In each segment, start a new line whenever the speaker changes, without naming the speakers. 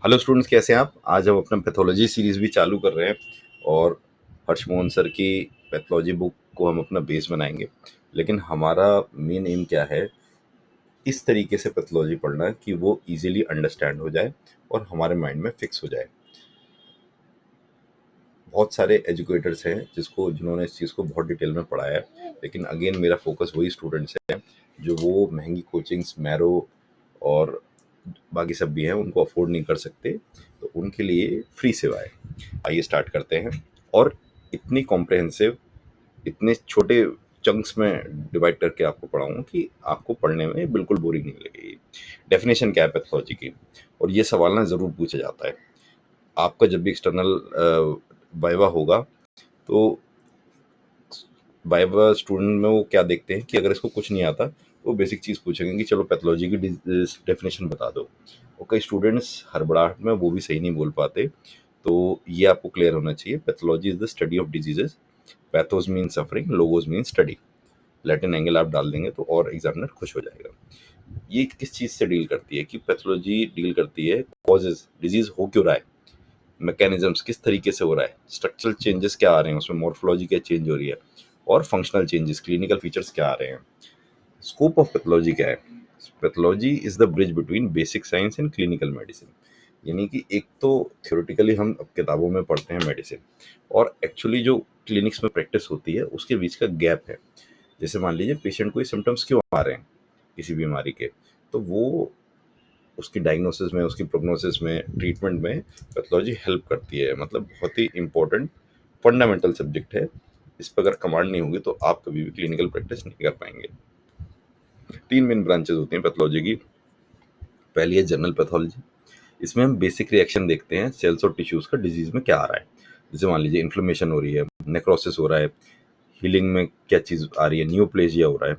Hello students, कैसे हैं आप? आज हम अपना पैथोलॉजी सीरीज भी चालू कर रहे हैं और हर्षमोहन सर की पैथोलॉजी बुक को हम अपना बेस बनाएंगे। लेकिन हमारा मेन एम क्या है, इस तरीके से पैथोलॉजी पढ़ना कि वो इजीली अंडरस्टैंड हो जाए और हमारे माइंड में फिक्स हो जाए। बहुत सारे एजुकेटर्स हैं जिन्होंने इस चीज़ को बहुत डिटेल में पढ़ाया है, लेकिन अगेन मेरा फोकस वही स्टूडेंट्स हैं जो वो महंगी कोचिंग्स मैरो और बाकी सब भी हैं उनको अफोर्ड नहीं कर सकते, तो उनके लिए फ्री सेवा है। आइए स्टार्ट करते हैं। और इतनी कॉम्प्रहेंसिव, इतने छोटे चंक्स में डिवाइड करके आपको पढ़ाऊंगा कि आपको पढ़ने में बिल्कुल बोरिंग नहीं लगेगी। डेफिनेशन क्या है पैथोलॉजी की, और ये सवाल ना ज़रूर पूछा जाता है आपका जब भी एक्सटर्नल वाइवा होगा। तो वाइवा स्टूडेंट में वो क्या देखते हैं कि अगर इसको कुछ नहीं आता तो बेसिक चीज़ पूछेंगे कि चलो पैथोलॉजी की डेफिनेशन बता दो। और कई स्टूडेंट्स हड़बड़ाहट में वो भी सही नहीं बोल पाते, तो ये आपको क्लियर होना चाहिए। Pathology is the study of diseases. Pathos mean suffering, logos mean study. Latin angle आप डाल देंगे तो और एग्जामिनर खुश हो जाएगा। ये किस चीज़ से डील करती है कि पैथोलॉजी डील करती है कॉजेज, डिजीज हो क्यों रहा है, मैकेनिज्म्स किस तरीके से हो रहा है, स्ट्रक्चरल चेंजेस क्या आ रहे हैं उसमें, मॉर्फोलॉजी क्या चेंज हो रही है, और फंक्शनल चेंजेस, क्लिनिकल फीचर्स क्या आ रहे हैं। स्कोप ऑफ पैथोलॉजी क्या है? Pathology is the bridge between basic science and clinical medicine. यानी कि एक तो थ्योरेटिकली हम अब किताबों में पढ़ते हैं मेडिसिन, और एक्चुअली जो क्लिनिक्स में प्रैक्टिस होती है उसके बीच का गैप है। जैसे मान लीजिए पेशेंट को ये सिम्टम्स क्यों आ रहे हैं किसी बीमारी के, तो वो उसकी डायग्नोसिस में, उसकी प्रोग्नोसिस में, ट्रीटमेंट में पैथोलॉजी हेल्प करती है। मतलब बहुत ही इंपॉर्टेंट फंडामेंटल सब्जेक्ट है। इस पर अगर कमांड नहीं होगी तो आप कभी भी क्लिनिकल प्रैक्टिस नहीं कर पाएंगे। तीन मेन ब्रांचेस होती हैं पैथोलॉजी की। पहली है जनरल पैथोलॉजी। इसमें हम बेसिक रिएक्शन देखते हैं सेल्स और टिश्यूज का डिजीज में क्या आ रहा है। जैसे मान लीजिए इन्फ्लेमेशन हो रही है, नेक्रोसिस हो रहा है, हीलिंग में क्या चीज़ आ रही है, न्यूप्लेजिया हो रहा है।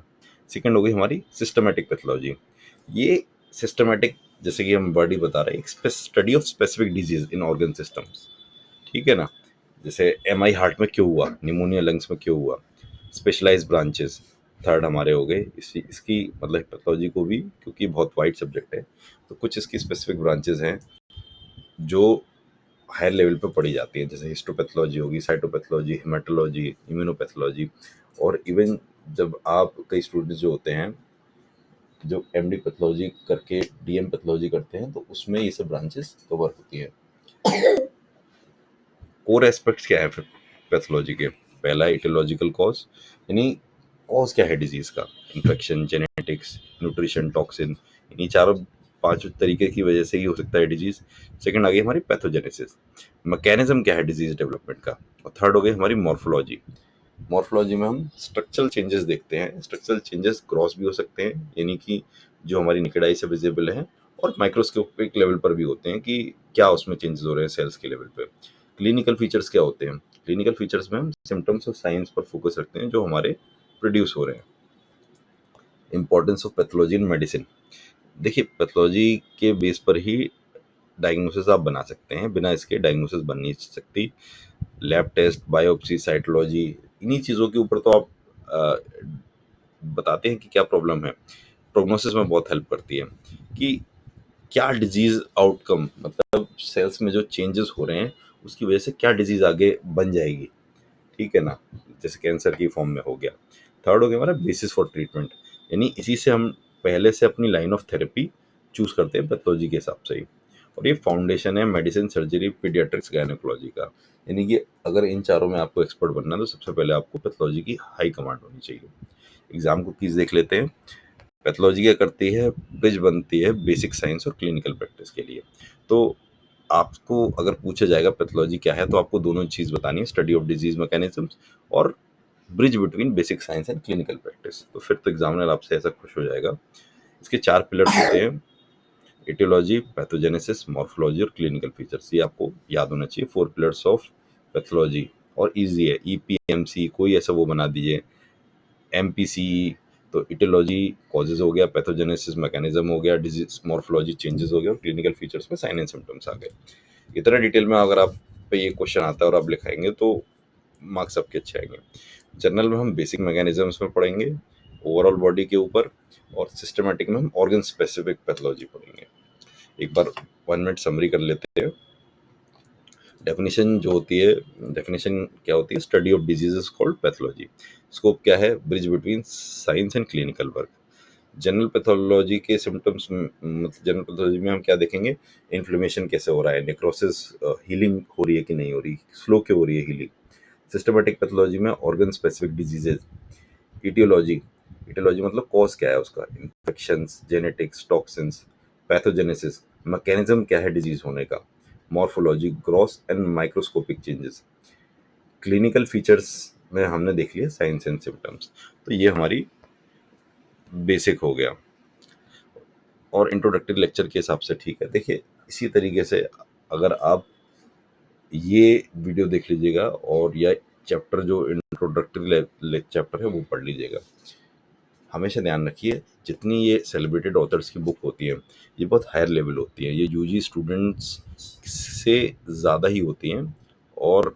सेकंड हो गई हमारी सिस्टमेटिक पैथोलॉजी। ये सिस्टमेटिक, जैसे कि हम वर्ड ही बता रहे हैं, study of specific disease in organ systems. ठीक है ना? जैसे एम आई हार्ट में क्यों हुआ, निमोनिया लंग्स में क्यों हुआ। स्पेशलाइज ब्रांचेस थर्ड हमारे हो गए। इसकी मतलब पैथोलॉजी को भी, क्योंकि बहुत वाइड सब्जेक्ट है, तो कुछ इसकी स्पेसिफिक ब्रांचेस हैं जो हायर लेवल पे पढ़ी जाती है। जैसे हिस्टोपैथोलॉजी होगी, साइटोपैथोलॉजी, हेमाटोलॉजी, इम्यूनोपैथोलॉजी। और इवन जब आप कई स्टूडेंट्स जो होते हैं जो एमडी पैथोलॉजी करके डीएम पैथोलॉजी करते हैं, तो उसमें ये सब ब्रांचेस कवर होती हैं। कोर एस्पेक्ट्स क्या है फिर पैथोलॉजी के? पहला इटियोलॉजिकल कॉज, यानी कॉज क्या है डिजीज का। इन्फेक्शन, जेनेटिक्स, न्यूट्रिशन, टॉक्सिन, इन्हीं चारों पांच तरीके की वजह से ही हो सकता है डिजीज। सेकंड आ गई हमारी पैथोजेनेसिस, मैकेनिज्म क्या है डिजीज डेवलपमेंट का। और थर्ड हो गई हमारी मॉर्फोलॉजी। मॉर्फोलॉजी में हम स्ट्रक्चरल चेंजेस देखते हैं। स्ट्रक्चरल चेंजेस क्रॉस भी हो सकते हैं, यानी कि जो हमारी निकड आई से विजिबल है, और माइक्रोस्कोपिक लेवल पर भी होते हैं कि क्या उसमें चेंजेस हो रहे हैं सेल्स के लेवल पे। क्लिनिकल फीचर्स क्या होते हैं? क्लिनिकल फीचर्स में हम सिम्टम्स और साइंस पर फोकस रखते हैं जो हमारे प्रोड्यूस हो रहे हैं। Importance of pathology in medicine. देखिए, पैथोलॉजी के बेस पर ही डायग्नोसिस आप बना सकते हैं, बिना इसके डायग्नोसिस बन नहीं सकती। लैब टेस्ट, बायोप्सी, साइटोलॉजी, इन्हीं चीज़ों के ऊपर तो आप अ, बताते हैं कि क्या प्रॉब्लम है। प्रोग्नोसिस में बहुत हेल्प करती है कि क्या डिजीज आउटकम, मतलब सेल्स में जो चेंजेस हो रहे हैं उसकी वजह से क्या डिजीज आगे बन जाएगी। ठीक है ना? जैसे कैंसर की फॉर्म में हो गया। थर्ड हो गया हमारा बेसिस फॉर ट्रीटमेंट, यानी इसी से हम पहले से अपनी लाइन ऑफ थेरेपी चूज करते हैं पैथोलॉजी के हिसाब से ही। और ये फाउंडेशन है मेडिसिन, सर्जरी, पीडियाट्रिक्स, गायनेकोलॉजी का। यानी कि अगर इन चारों में आपको एक्सपर्ट बनना है तो सबसे पहले आपको पैथोलॉजी की हाई कमांड होनी चाहिए। एग्जाम को कीज देख लेते हैं। पैथोलॉजी क्या करती है? ब्रिज बनती है बेसिक साइंस और क्लिनिकल प्रैक्टिस के लिए। तो आपको अगर पूछा जाएगा पैथोलॉजी क्या है, तो आपको दोनों चीज़ बतानी है, स्टडी ऑफ डिजीज मैकेनिज्म्स और bridge between basic science and clinical practice. तो फिर तो एग्जामिनर आपसे ऐसा खुश हो जाएगा। इसके चार पिलर्स होते हैं: एटियोलॉजी, पैथोजेनेसिस, मॉर्फोलॉजी और क्लिनिकल फीचर्स। ये आपको याद होना चाहिए, फोर पिलर्स ऑफ पैथोलॉजी। और इजी है, ईपीएमसी कोई ऐसा वो बना दीजिए, एमपीसी। तो इटियोलॉजी कॉजेज हो गया, पैथोजेनेसिस मैकेनिज्म हो गया, डिजीज मॉर्फोलॉजी चेंजेस हो गया, और क्लिनिकल फीचर्स में साइन एंड सिम्टम्स आ गए। इतना डिटेल में अगर आप पे ये क्वेश्चन आता है और आप लिखाएंगे तो मार्क्स आपके अच्छे आएंगे। जनरल में हम बेसिक मैकेनिज्म्स में पढ़ेंगे, ओवरऑल बॉडी के ऊपर, और सिस्टमेटिक में हम ऑर्गन स्पेसिफिक पैथोलॉजी पढ़ेंगे। एक बार 1 मिनट समरी कर लेते हैं। डेफिनेशन जो होती है, डेफिनेशन क्या होती है? Study of diseases called pathology. Scope क्या है? Bridge between science and clinical work. General pathology के सिम्टम्स, मतलब जनरल पैथोलॉजी में हम क्या देखेंगे? इन्फ्लेमेशन कैसे हो रहा है, नेक्रोसिस, हीलिंग हो रही है कि नहीं हो रही, स्लो क्यों हो रही है हीलिंग। सिस्टमेटिक पैथोलॉजी में organ specific diseases. Etiology, etiology मतलब कॉज क्या है उसका, infections, genetics, toxins. Pathogenesis, mechanism क्या है डिजीज होने का। Morphology, gross and microscopic changes. Clinical features में हमने देख लिया साइंस एंड सिम्टम्स। तो ये हमारी बेसिक हो गया। और इंट्रोडक्टरी लेक्चर के हिसाब से ठीक है। देखिए, इसी तरीके से अगर आप ये वीडियो देख लीजिएगा और या चैप्टर जो इंट्रोडक्टरी चैप्टर है वो पढ़ लीजिएगा। हमेशा ध्यान रखिए, जितनी ये सेलिब्रेटेड ऑथर्स की बुक होती है ये बहुत हायर लेवल होती है, ये यूजी स्टूडेंट्स से ज़्यादा ही होती हैं। और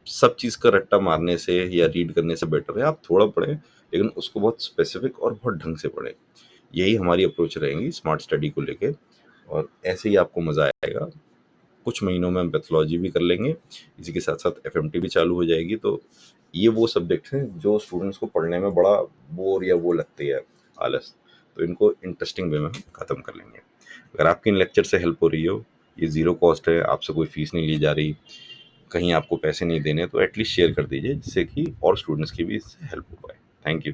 सब चीज़ का रट्टा मारने से या रीड करने से बेटर है आप थोड़ा पढ़ें, लेकिन उसको बहुत स्पेसिफिक और बहुत ढंग से पढ़ें। यही हमारी अप्रोच रहेंगी स्मार्ट स्टडी को लेके, और ऐसे ही आपको मज़ा आएगा। कुछ महीनों में हम पैथोलॉजी भी कर लेंगे, इसी के साथ साथ एफएमटी भी चालू हो जाएगी। तो ये वो सब्जेक्ट हैं जो स्टूडेंट्स को पढ़ने में बड़ा बोर या वो लगती है, आलस, तो इनको इंटरेस्टिंग वे में हम ख़त्म कर लेंगे। अगर आपकी इन लेक्चर से हेल्प हो रही हो, ये ज़ीरो कॉस्ट है, आपसे कोई फीस नहीं ली जा रही, कहीं आपको पैसे नहीं देने, तो एटलीस्ट शेयर कर दीजिए जिससे कि और स्टूडेंट्स की भी इससे हेल्प हो पाए। Thank you.